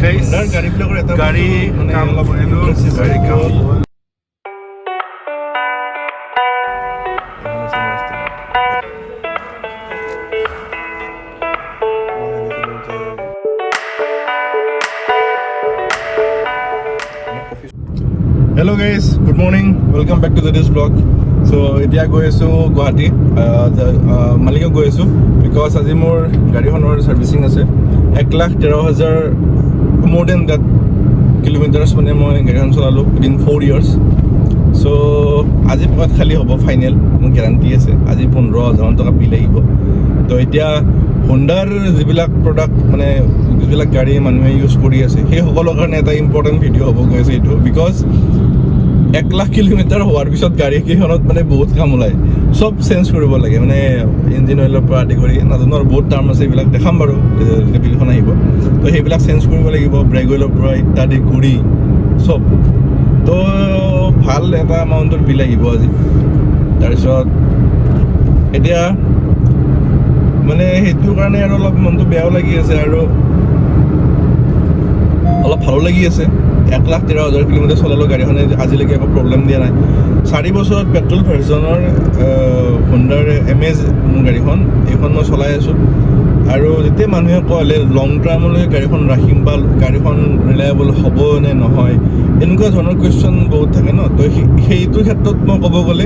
Guys গাড়ীবিলাকৰ এটা গাড়ী মানে কাম অলপ কৰিলোঁ impressive গাড়ী কাম হ'ল। হ'ল hello' guys good morning welcome back to this blog চ' এতিয়া গৈ আছোঁ গুৱাহাটী মালিগাঁও গৈ আছোঁ বিকজ আজি মোৰ গাড়ীখনৰ ছাৰ্ভিচিং আছে 1,13,000 মোৰ দেন ডেট কিলোমিটাৰ্ছ মানে মই গাড়ীখন চলালোঁ উইদিন 4 years চ' আজি পকাত খালী হ'ব ফাইনেল মোৰ গেৰাণ্টি আছে আজি 15,000 টকা বিল আহিব তো এতিয়া হোণ্ডাৰ যিবিলাক প্ৰডাক্ট মানে যিবিলাক গাড়ী মানুহে ইউজ কৰি আছে সেই সকলৰ কাৰণে এটা ইম্পৰ্টেণ্ট ভিডিঅ' হ'ব গৈ আছে এইটো বিকজ 1,00,000 কিলোমিটাৰ হোৱাৰ পিছত গাড়ীকেইখনত মানে বহুত কাম ওলায় চব চেঞ্জ কৰিব লাগে মানে ইঞ্জিন অইলৰ পৰা আদি কৰি নাজানো আৰু বহুত টাৰ্ম আছে এইবিলাক দেখাম বাৰু যেতিয়া বিলখন আহিব তো সেইবিলাক চেঞ্জ কৰিব লাগিব ব্ৰেক অইলৰ পৰা ইত্যাদি কৰি চব তো ভাল এটা এমাউণ্টৰ বিল আহিব আজি তাৰপিছত এতিয়া মানে সেইটো কাৰণে আৰু অলপ মনটো বেয়াও লাগি আছে আৰু অলপ ভালো লাগি আছে 1,13,000 কিলোমিটাৰ চলালোঁ গাড়ীখনে আজিলৈকে একো প্ৰব্লেম দিয়া নাই 4 বছৰত পেট্ৰল ভাৰ্জনৰ হোণ্ডাৰ এমেজ মোৰ গাড়ীখন এইখন মই চলাই আছোঁ আৰু যেতিয়া মানুহে কলে লং টাৰ্মলৈ গাড়ীখন ৰাখিম বা গাড়ীখন ৰিলায়েবল হ'ব নে নহয় এনেকুৱা ধৰণৰ কুৱেশ্যন বহুত থাকে ন তো সেইটো ক্ষেত্ৰত মই ক'ব গ'লে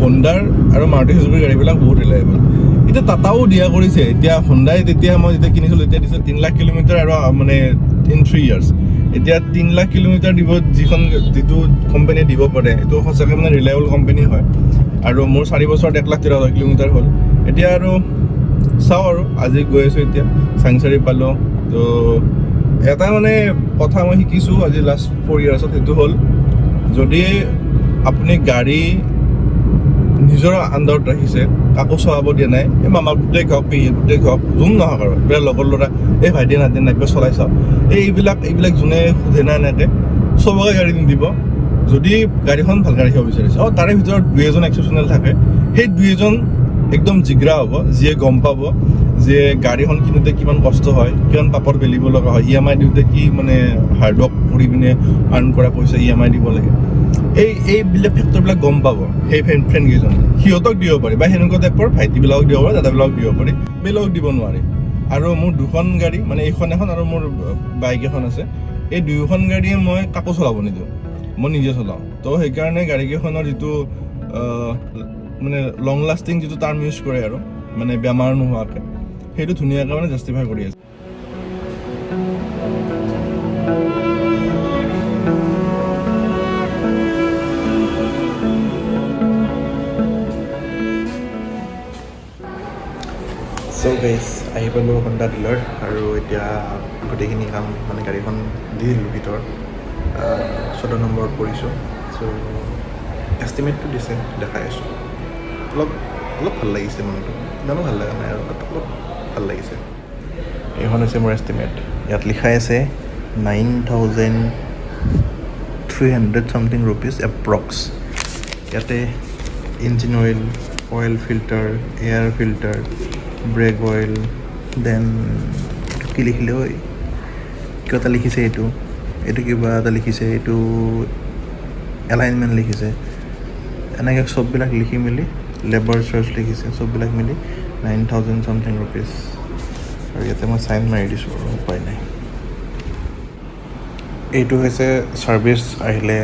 হোণ্ডাৰ আৰু মাৰুতি চুজুকি গাড়ীবিলাক বহুত ৰিলায়েবল এতিয়া টাটাও দিয়া কৰিছে এতিয়া হোণ্ডাই তেতিয়া মই যেতিয়া কিনিছিলোঁ তেতিয়া দিছোঁ 3,00,000 কিলোমিটাৰ আৰু মানে ইন 3 years এতিয়া 3,00,000 কিলোমিটাৰ দিব যিটো কোম্পানীয়ে দিব পাৰে এইটো সঁচাকৈ মানে ৰিলায়েবল কোম্পানী হয় আৰু মোৰ 4 বছৰত 1,13,000 কিলোমিটাৰ হ'ল এতিয়া আৰু চাওঁ আৰু আজি গৈ আছোঁ এতিয়া চাংচাৰি পালোঁ তো এটা মানে কথা মই শিকিছোঁ আজি লাষ্ট 4 yearsত সেইটো হ'ল যদি আপুনি গাড়ী নিজৰ আণ্ডাৰত ৰাখিছে কাকো চলাব দিয়া নাই এই মামাৰ পুতেক হওক পেহীৰ পুতেক হওক যোন নহওক আৰু এইবিলাক লগৰ ল'ৰা এই ভাইটি নাতি নাইবা চলাই চাওক এইবিলাক যোনে সোধে না এনেকৈ চবকে গাড়ী নিদিব যদি গাড়ীখন ভালকৈ ৰাখিব বিচাৰিছে তাৰে ভিতৰত 2-এজন এক্সেপশ্যনেল থাকে সেই 2-এজন একদম জিগৰা হ'ব যিয়ে গম পাব যে গাড়ীখন কিনোতে কিমান কষ্ট হয় কিমান পাপৰ বেলিব লগা হয় EMI দিওঁতে কি মানে হাৰ্ডৱৰ্ক কৰি পিনে আৰ্ণ কৰা পইচা EMI দিব লাগে এইবিলাক ফেক্টৰবিলাক গম পাব সেই ফ্ৰেণ্ডকেইজন সিহঁতক দিব পাৰি বা সেনেকুৱা টাইপৰ ভাইটিবিলাকক দিব পাৰে দাদাবিলাকক দিব পাৰি বেলেগক দিব নোৱাৰি আৰু মোৰ দুখন গাড়ী মানে এইখন এখন আৰু মোৰ বাইক এখন আছে এই দুয়োখন গাড়ীয়ে মই কাকো চলাব নিদিওঁ মই নিজে চলাওঁ তো সেইকাৰণে গাড়ীকেইখনৰ যিটো মানে লং লাষ্টিং যিটো টাৰ্ম ইউজ কৰে আৰু মানে বেমাৰ নোহোৱাকৈ সেইটো ধুনীয়াকৈ মানে জাষ্টিফাই কৰি আছে চ' গাইজ আহি পালোঁ হোণ্ডা ডিলাৰ আৰু এতিয়া গোটেইখিনি কাম মানে গাড়ীখন দি দিলোঁ ভিতৰত 14 নম্বৰত পৰিছোঁ চ' এষ্টিমেটটো দিছে দেখাই আছোঁ অলপ ভাল লাগিছে মনটো ইমানো ভাল লগা নাই আৰু অলপ ভাল লাগিছে এইখন হৈছে মোৰ এষ্টিমেট ইয়াত লিখাই আছে 9,300 চামথিং ৰুপিজ এপ্ৰক্স ইয়াতে engine oil filter air filter brake oil then কি লিখিলে ঐ কিবা এটা লিখিছে এইটো কিবা এটা লিখিছে এইটো এলাইনমেণ্ট লিখিছে এনেকৈ চববিলাক লিখি মেলি লেবাৰ চাৰ্জ লিখিছে চববিলাক মিলি 9,000 চামথিং ৰুপিজ আৰু ইয়াতে মই চাইন মাৰি দিছোঁ আৰু উপায় নাই এইটো হৈছে ছাৰ্ভিচ আহিলে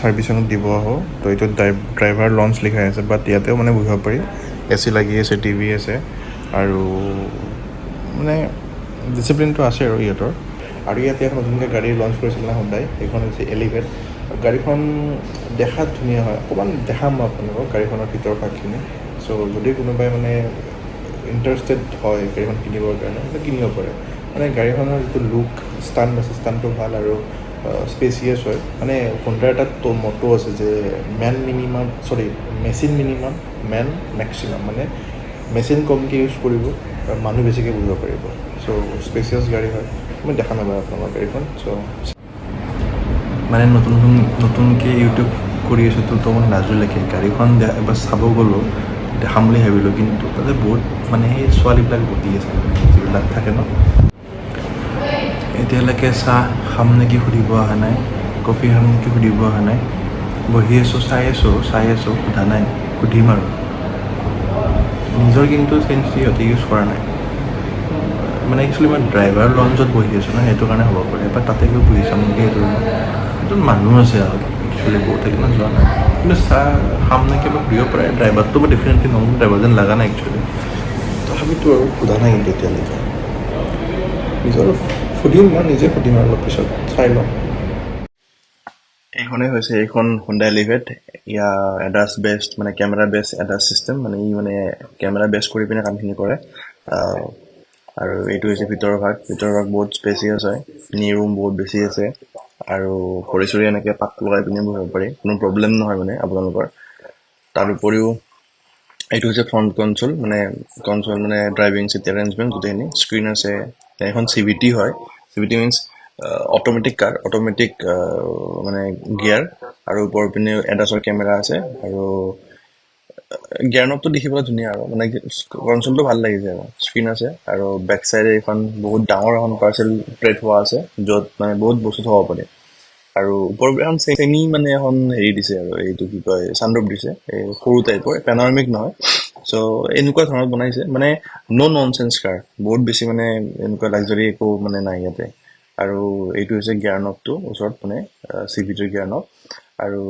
ছাৰ্ভিচিঙত দিব আহোঁ তো এইটো ড্ৰাইভাৰ লঞ্চ লিখাই আছে বাট ইয়াতেও মানে বহিব পাৰি AC লাগি আছে TV আছে আৰু মানে ডিচিপ্লিনটো আছে আৰু ইহঁতৰ আৰু ইয়াতে এখন নতুনকৈ গাড়ী লঞ্চ কৰিছিল না হোণ্ডাই সেইখন হৈছে এলিভেট গাড়ীখন দেখাত ধুনীয়া হয় অকণমান দেখাম মই আপোনালোকক গাড়ীখনৰ ভিতৰ ভাগখিনি চ' যদি কোনোবাই মানে ইণ্টাৰেষ্টেড হয় গাড়ীখন কিনিবৰ কাৰণে কিনিব পাৰে মানে গাড়ীখনৰ যিটো লুক ষ্টাণ্ড আছে ষ্টাণ্ডটো ভাল আৰু স্পেচিয়াছ হয় মানে হোণ্ডাৰ এটা মটো আছে যে মেচিন মিনিমাম মেন মেক্সিমাম মানে মেচিন কমকৈ ইউজ কৰিব আৰু মানুহ বেছিকৈ বহিব পাৰিব চ' স্পেচিয়াছ গাড়ী হয় মই দেখা নাপাওঁ আপোনালোকৰ গাড়ীখন চ' মানে নতুনকৈ ইউটিউব কৰি আছোঁ তো মোৰ লাজো লাগে গাড়ীখন এবাৰ চাব গ'লোঁ দেখাম বুলি ভাবিলোঁ কিন্তু তাতে বহুত মানে সেই ছোৱালীবিলাক বহি আছে মানে যিবিলাক থাকে ন এতিয়ালৈকে চাহ খাম নেকি সুধিব অহা নাই, কফি খাম নেকি সুধিব অহা নাই। বহি আছোঁ, চাই আছোঁ, সোধা নাই, সুধিম আৰু। নিজৰ কিন্তু চেঞ্জ সিহঁতে ইউজ কৰা নাই। মানে একচুৱেলি মই ড্ৰাইভাৰ লঞ্চত বহি আছোঁ ন, সেইটো কাৰণে হ'ব পাৰে। এবাৰ তাতে গৈ বহি চাম নেকি সেইটো ৰুমত। সেইটো মানুহ আছে আৰু একচুৱেলি বহুত সেইকাৰণে যোৱা নাই। কিন্তু চাহ খাম নেকি এবাৰ সুধিব পাৰে। ড্ৰাইভাৰটো মই ডেফিনেটলি নলওঁ, ড্ৰাইভাৰ যেন লগা নাই একচুৱেলি। তথাপিতো আৰু সোধা নাই কিন্তু এতিয়ালৈকে। নিজৰ সুধিম, মই নিজে সুধিম আৰু অলপ পিছত, চাই লওঁ। এইখনেই হৈছে এইখন Hyundai Elevate। এডাছ বেষ্ট, মানে কেমেৰা বেষ্ট এডাছ চিষ্টেম, মানে ই মানে কেমেৰা বেষ্ট কৰি পিনে কামখিনি কৰে। আৰু এইটো হৈছে ভিতৰৰ ভাগ বহুত স্পেচিয়াছ হয়। নি ৰুম বহুত বেছি আছে, আৰু খৰি চৰি এনেকৈ পাক লগাই পিনে বহিব পাৰি, কোনো প্ৰব্লেম নহয় মানে আপোনালোকৰ। তাৰ উপৰিও এইটো হৈছে ফ্ৰণ্ট কনচোল, মানে ড্ৰাইভিং চিট এৰেঞ্জমেণ্ট গোটেইখিনি। স্ক্ৰীণ আছে, এখন CVT হয়। CVT মিনছ অট'মেটিক কাৰ, অট'মেটিক মানে গিয়াৰ, আৰু ওপৰৰ পিনে এডাছৰ কেমেৰা আছে। আৰু গিয়াৰ নবটো দেখিবলৈ ধুনীয়া, আৰু মানে কনচোলটো ভাল লাগিছে। আৰু স্ক্ৰীণ আছে, আৰু বেক চাইডে এখন বহুত ডাঙৰ এখন পাৰ্চেল প্লেট হোৱা আছে, য'ত মানে বহুত বস্তু থ'ব পাৰে। আৰু ওপৰৰ এখন মানে এখন হেৰি দিছে, আৰু এইটো কি কয়, চানৰুফ দিছে, এই সৰু টাইপৰ, পেনাৰমিক নহয়। চ' এনেকুৱা ধৰণত বনাইছে, মানে ন' ননচেন্স কাৰ, বহুত বেছি মানে এনেকুৱা লাক্সাৰী একো মানে নাই ইয়াতে। আৰু এইটো হৈছে গিয়াৰ নবটো ওচৰত, মানে CVTৰ গিয়াৰ নব। আৰু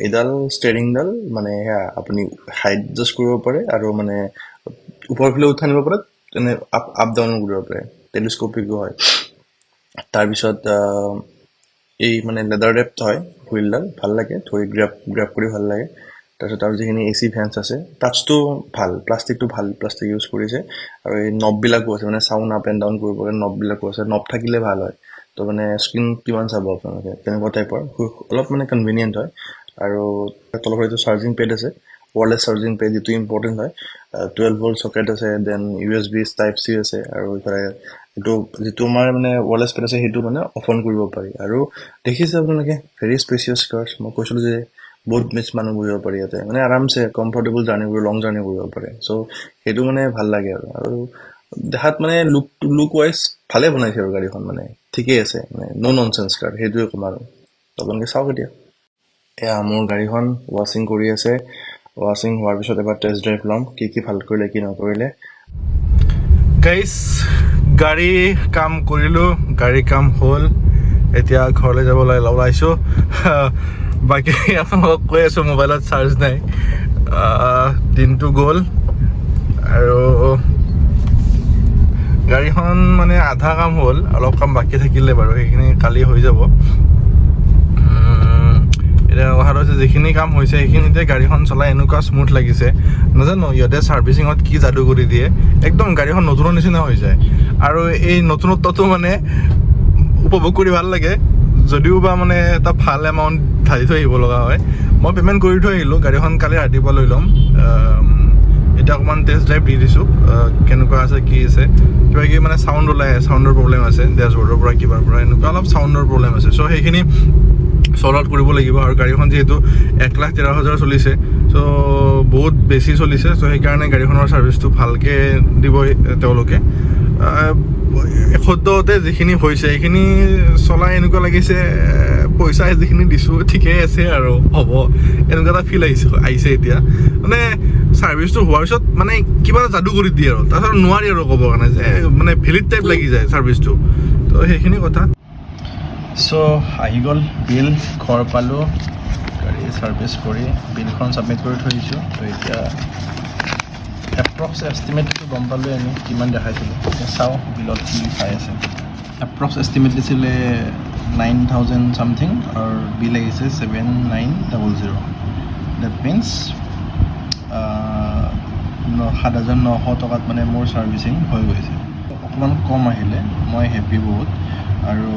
এইডাল ষ্টেৰিংডাল মানে সেয়া আপুনি হাইট এডজাষ্ট কৰিব পাৰে, আৰু মানে ওপৰৰ ফালে উঠাই নিব পাৰে, তেনে আপ ডাউন কৰিব পাৰে, টেলিস্কোপিকো হয়। তাৰপিছত এই মানে লেডাৰ ৰেপড হয় হুইলডাল, ভাল লাগে ধৰি, গ্ৰেপ কৰি ভাল লাগে। তাৰপিছত আৰু যিখিনি AC ভেণ্টছ আছে, টাচটো ভাল, প্লাষ্টিকটো ভাল প্লাষ্টিক ইউজ কৰিছে। আৰু এই নববিলাকো আছে, মানে চাউণ্ড আপ এণ্ড ডাউন কৰিব পাৰে, নববিলাকো আছে। নব থাকিলে ভাল হয়, তো মানে স্ক্ৰীন কিমান চাব আপোনালোকে, তেনেকুৱা টাইপৰ, অলপ মানে কনভিনিয়েণ্ট হয়। আৰু তলৰ এইটো চাৰ্জিং পেড আছে, ৱায়াৰলেছ চাৰ্জিং পেড, যিটো ইম্পৰ্টেণ্ট হয়। 12 ভল্ট চকেট আছে, দেন USB Type-C আছে। আৰু ইফালে এইটো যিটো আমাৰ মানে ৱায়াৰলেছ পেড আছে, সেইটো মানে অফ অন কৰিব পাৰি। আৰু দেখিছে আপোনালোকে, ভেৰি স্পেচিয়াছ কাৰ্ছ। মই কৈছিলোঁ যে বহুত বেছি মানুহ বহিব পাৰি ইয়াতে, মানে আৰামছে কমফৰ্টেবল জাৰ্ণি কৰিব, লং জাৰ্ণি কৰিব পাৰে। চ' সেইটো মানে ভাল লাগে। আৰু দেখাত মানে লুক ৱাইজ ভালে বনাইছে, আৰু গাড়ীখন মানে ঠিকেই আছে, মানে ন' ননচেন্স কাৰ, সেইটোৱে ক'ম। আৰু আপোনালোকে চাওক এতিয়া। এয়া মোৰ গাড়ীখন ৱাশ্বিং কৰি আছে। ৱাশ্বিং হোৱাৰ পিছত এবাৰ টেষ্ট ড্ৰাইভ ল'ম, কি ভাল কৰিলে কি নকৰিলে। গাইজ, গাড়ী কাম কৰিলোঁ, গাড়ী কাম হ'ল। এতিয়া ঘৰলৈ যাবলৈ ওলাইছোঁ। বাকী আপোনালোকক কৈ আছোঁ, মোবাইলত চাৰ্জ নাই। দিনটো গ'ল, আৰু গাড়ীখন মানে আধা কাম হ'ল, অলপ কাম বাকী থাকিলে বাৰু, সেইখিনি কালি হৈ যাব। এতিয়া কথাটো হৈছে, যিখিনি কাম হৈছে সেইখিনিতে গাড়ীখন চলাই এনেকুৱা স্মুথ লাগিছে, নাজানো ইহঁতে ছাৰ্ভিচিঙত কি যাদু কৰি দিয়ে, একদম গাড়ীখন নতুনৰ নিচিনা হৈ যায়। আৰু এই নতুনত্বটো মানে উপভোগ কৰি ভাল লাগে, যদিও বা মানে এটা ভাল এমাউণ্ট ঢালি থৈ আহিব লগা হয়। মই পে'মেণ্ট কৰি থৈ আহিলোঁ, গাড়ীখন কালি ৰাতিপুৱা লৈ ল'ম। এতিয়া অকণমান টেষ্ট ড্ৰাইভ দি দিছোঁ, কেনেকুৱা আছে কি আছে। কিবা কিবি মানে চাউণ্ড ওলাই, চাউণ্ডৰ প্ৰব্লেম আছে, ডেছবৰ্ডৰ পৰা কিবাৰ পৰা এনেকুৱা অলপ চাউণ্ডৰ প্ৰব্লেম আছে। চ' সেইখিনি চৰ্ট আউট কৰিব লাগিব। আৰু গাড়ীখন যিহেতু 1,13,000 চলিছে, চ' বহুত বেছি চলিছে। চ' সেইকাৰণে গাড়ীখনৰ ছাৰ্ভিচটো ভালকৈ দিব তেওঁলোকে। সদ্যহতে যিখিনি হৈছে সেইখিনি চলাই এনেকুৱা লাগিছে, পইচা যিখিনি দিছোঁ ঠিকেই আছে আৰু হ'ব, এনেকুৱা এটা ফিল আহিছে এতিয়া। মানে ছাৰ্ভিচটো হোৱাৰ পিছত মানে কিবা এটা যাদু কৰি দিয়ে, আৰু তাৰপিছত নোৱাৰি আৰু ক'ব কাৰণে, যে মানে ভেলিড টাইপ লাগি যায় ছাৰ্ভিচটো। তো সেইখিনি কথা। চ' আহি গ'ল বিল, ঘৰ পালোঁ, গাড়ী ছাৰ্ভিচ কৰি বিলখন ছাবমিট কৰি থৈ দিছোঁ। তো এতিয়া এপ্ৰক্স এষ্টিমেটটো গম পালোঁ আমি কিমান দেখাইছিলোঁ। এতিয়া চাওঁ বিলত কি পাই আছে। এপ্ৰক্স এষ্টিমেট দিছিলে 9,000 চামথিং, আৰু বিল আহিছে 7,900। ডেট মিনছ 7,900 টকাত মানে মোৰ ছাৰ্ভিচিং হৈ গৈছে। অকণমান কম আহিলে, মই হেপ্পী বহুত। আৰু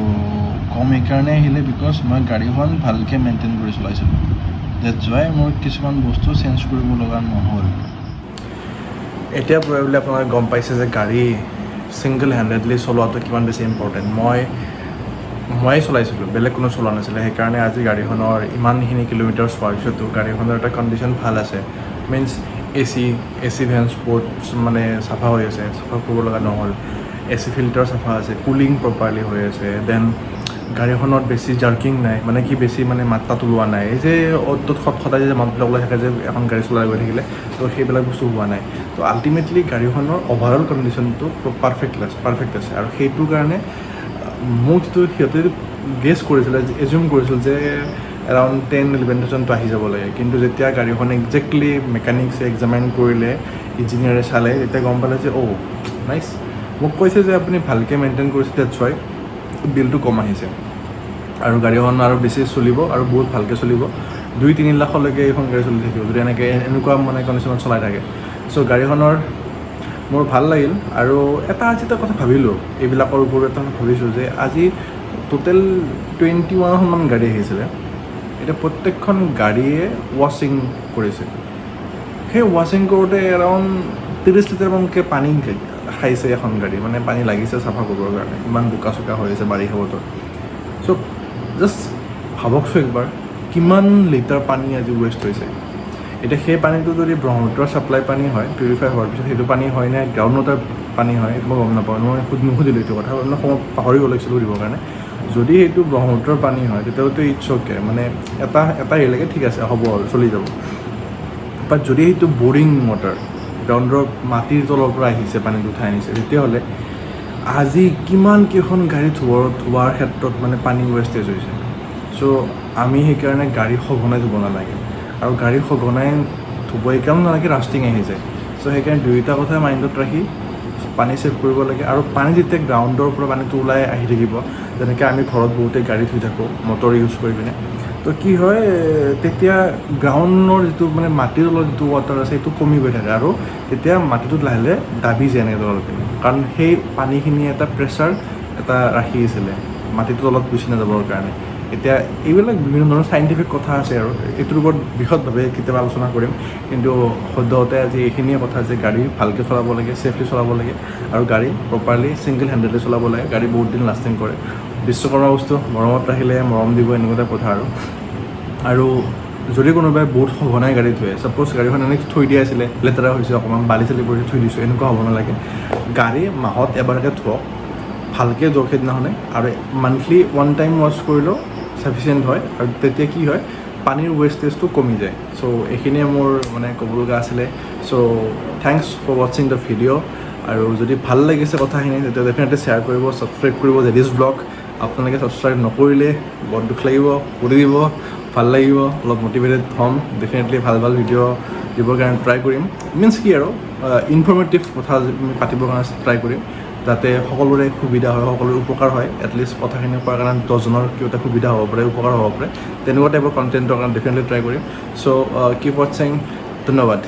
কম এইকাৰণে আহিলে বিকজ মই গাড়ীখন ভালকৈ মেইনটেইন কৰি চলাইছিলোঁ। ডেটছ ৱাই মোৰ কিছুমান বস্তু চেঞ্জ কৰিব লগা নহ'ল। এতিয়া প্ৰবেবলি আপোনালোকে গম পাইছে যে গাড়ী ছিংগল হেণ্ডেডলি চলোৱাটো কিমান বেছি ইম্পৰ্টেণ্ট। ময়ে চলাইছিলোঁ, বেলেগ কোনো চলোৱা নাছিলে। সেইকাৰণে আজি গাড়ীখনৰ ইমানখিনি কিলোমিটাৰ চোৱাৰ পিছতো গাড়ীখনৰ এটা কণ্ডিশ্যন ভাল আছে। মিনছ AC ভেণ্টছ বহুত মানে চাফা হৈ আছে, চাফা কৰিব লগা নহ'ল। AC ফিল্টাৰ চাফা আছে, কুলিং প্ৰপাৰলি হৈ আছে, দেন গাড়ীখনত বেছি জাৰ্কিং নাই, মানে কি বেছি মানে মাত্ৰাত ওলোৱা নাই, এই যে অ'ত সদায় যে মাতবিলাক ওলাই থাকে যে এখন গাড়ী চলাই গৈ থাকিলে, তো সেইবিলাক বস্তু হোৱা নাই। তো আল্টিমেটলি গাড়ীখনৰ অভাৰঅল কণ্ডিশ্যনটো পাৰফেক্ট আছে, আৰু সেইটো কাৰণে মোক যিটো সিহঁতে গেছ কৰিছিলে, এজিউম কৰিছিল যে এৰাউণ্ড 10-11,000টো আহি যাব লাগে, কিন্তু যেতিয়া গাড়ীখন একজেক্টলি মেকানিক্সে এক্সামাইন কৰিলে, ইঞ্জিনিয়াৰে চালে, তেতিয়া গম পালে যে নাইচ। মোক কৈছে যে আপুনি ভালকৈ মেইনটেইন কৰিছে, ডেটছ ৱাই বিলটো কম আহিছে, আৰু গাড়ীখন আৰু বেছি চলিব আৰু বহুত ভালকৈ চলিব, 2-3 লাখলৈকে এইখন গাড়ী চলি থাকিব যদি এনেকুৱা মানে কণ্ডিশ্যনত চলাই থাকে। চ' গাড়ীখনৰ মোৰ ভাল লাগিল। আৰু এটা কথা ভাবিলোঁ, এইবিলাকৰ ওপৰত এটা ভাবিছোঁ যে আজি টোটেল 21খন গাড়ী আহিছিলে, এতিয়া প্ৰত্যেকখন গাড়ীয়ে ৱাশ্বিং কৰিছে। সেই ৱাশ্বিং কৰোঁতে এৰাউণ্ড 30 লিটাৰমানকৈ পানী খাইছে এখন গাড়ী, মানে পানী লাগিছে চাফা কৰিবৰ কাৰণে, ইমান বোকা চোকা হৈ আছে বাৰিষা বতৰ। চ' জাষ্ট ভাবকচোন একবাৰ, কিমান লিটাৰ পানী আজি ৱেষ্ট হৈছে। এতিয়া সেই পানীটো যদি ব্ৰহ্মপুত্ৰৰ ছাপ্লাই পানী হয়, পিউৰিফাই হোৱাৰ পিছত সেইটো পানী হয় নে গ্ৰাউণ্ড ৱাটাৰ পানী হয়, মই গম নাপাওঁ, মই নুসুধিলোঁ এইটো কথা, সময় পাহৰি গৈছিলোঁ দিবৰ কাৰণে। যদি সেইটো ব্ৰহ্মপুত্ৰৰ পানী হয় তেতিয়াহ'লেতো ইটছ অ'কে, মানে এটা এৰিয়ালৈকে ঠিক আছে, হ'ব আৰু চলি যাব। বাট যদি সেইটো বৰিং ৱাটাৰ, গ্ৰাউণ্ডৰ মাটিৰ তলৰ পৰা আহিছে, পানীটো উঠাই আনিছে, তেতিয়াহ'লে আজি কিমান কেইখন গাড়ী ধোৱাৰ ক্ষেত্ৰত মানে পানী ৱেষ্টেজ হৈছে। চ' আমি সেইকাৰণে গাড়ী সঘনাই ধুব নালাগে, আৰু গাড়ী সঘনাই ধুব এইকাৰণে নালাগে ৰাষ্টিং আহি যায়। চ' সেইকাৰণে দুয়োটা কথা মাইণ্ডত ৰাখি পানী ছেভ কৰিব লাগে। আৰু পানী যেতিয়া গ্ৰাউণ্ডৰ পৰা পানীটো ওলাই আহি থাকিব, যেনেকৈ আমি ঘৰত বহুতে গাড়ী ধুই থাকোঁ মটৰ ইউজ কৰি পিনে, তো কি হয় তেতিয়া গ্ৰাউণ্ডৰ যিটো মানে মাটিৰ তলৰ যিটো ৱাটাৰ আছে সেইটো কমি গৈ থাকে, আৰু তেতিয়া মাটিটোত লাহে লাহে দাবি যায় এনেকৈ তলৰ পিনে, কাৰণ সেই পানীখিনি এটা প্ৰেছাৰ এটা ৰাখি আছিলে মাটিটোৰ তলত গুচি নাযাবৰ কাৰণে। এতিয়া এইবিলাক বিভিন্ন ধৰণৰ চাইণ্টিফিক কথা আছে, আৰু এইটোৰ ওপৰত বিশদভাৱে কেতিয়াবা আলোচনা কৰিম, কিন্তু সদ্যহতে আজি এইখিনিয়ে কথা যে গাড়ী ভালকৈ চলাব লাগে, ছেফলি চলাব লাগে, আৰু গাড়ী প্ৰপাৰলি ছিংগল হেণ্ডেডলি চলাব লাগে। গাড়ী বহুত দিন লাষ্টিং কৰে। বিশ্বকৰ্মা বস্তু মৰমত ৰাখিলে মৰম দিব, এনেকুৱা এটা কথা। আৰু যদি কোনোবাই বহুত সঘনাই গাড়ী ধুৱে, ছাপ'জ গাড়ীখন এনেকৈ থৈ দিয়া আছিলে, লেতেৰা হৈছে, অকণমান বালি চালি পৰি থৈ দিছোঁ, এনেকুৱা হ'ব নালাগে। গাড়ী মাহত এবাৰকৈ ধুৱক, ভালকৈ ধুৱক সেইদিনাখনে, আৰু মান্থলি 1 টাইম ৱাছ কৰিলেও চাফিচিয়েণ্ট হয়, আৰু তেতিয়া কি হয় পানীৰ ৱেষ্টেজটো কমি যায়। চ' এইখিনিয়ে মোৰ মানে ক'ব লগা আছিলে। চ' থেংকছ ফৰ ৱাচিং দ্য ভিডিঅ'। আৰু যদি ভাল লাগিছে কথাখিনি তেতিয়া ডেফিনেটলি শ্বেয়াৰ কৰিব, ছাবস্ক্ৰাইব কৰিব জেডিছ ব্লগ। আপোনালোকে ছাবস্ক্ৰাইব নকৰিলে বৰ দুখ লাগিব, কৰি দিব, ভাল লাগিব, অলপ মটিভেটেড হ'ম। ডেফিনেটলি ভাল ভিডিঅ' দিবৰ কাৰণে ট্ৰাই কৰিম। মিনছ কি আৰু ইনফৰ্মেটিভ কথা আমি পাতিবৰ কাৰণে ট্ৰাই কৰিম, যাতে সকলোৰে সুবিধা হয়, সকলোৰে উপকাৰ হয়। এটলিষ্ট কথাখিনি কোৱাৰ কাৰণে 10জনৰ কিবা এটা সুবিধা হ'ব পাৰে, উপকাৰ হ'ব পাৰে, তেনেকুৱা টাইপৰ কণ্টেণ্টৰ কাৰণে ডেফিনেটলি ট্ৰাই কৰিম। চ' কিপ ৱাচিং, ধন্যবাদ।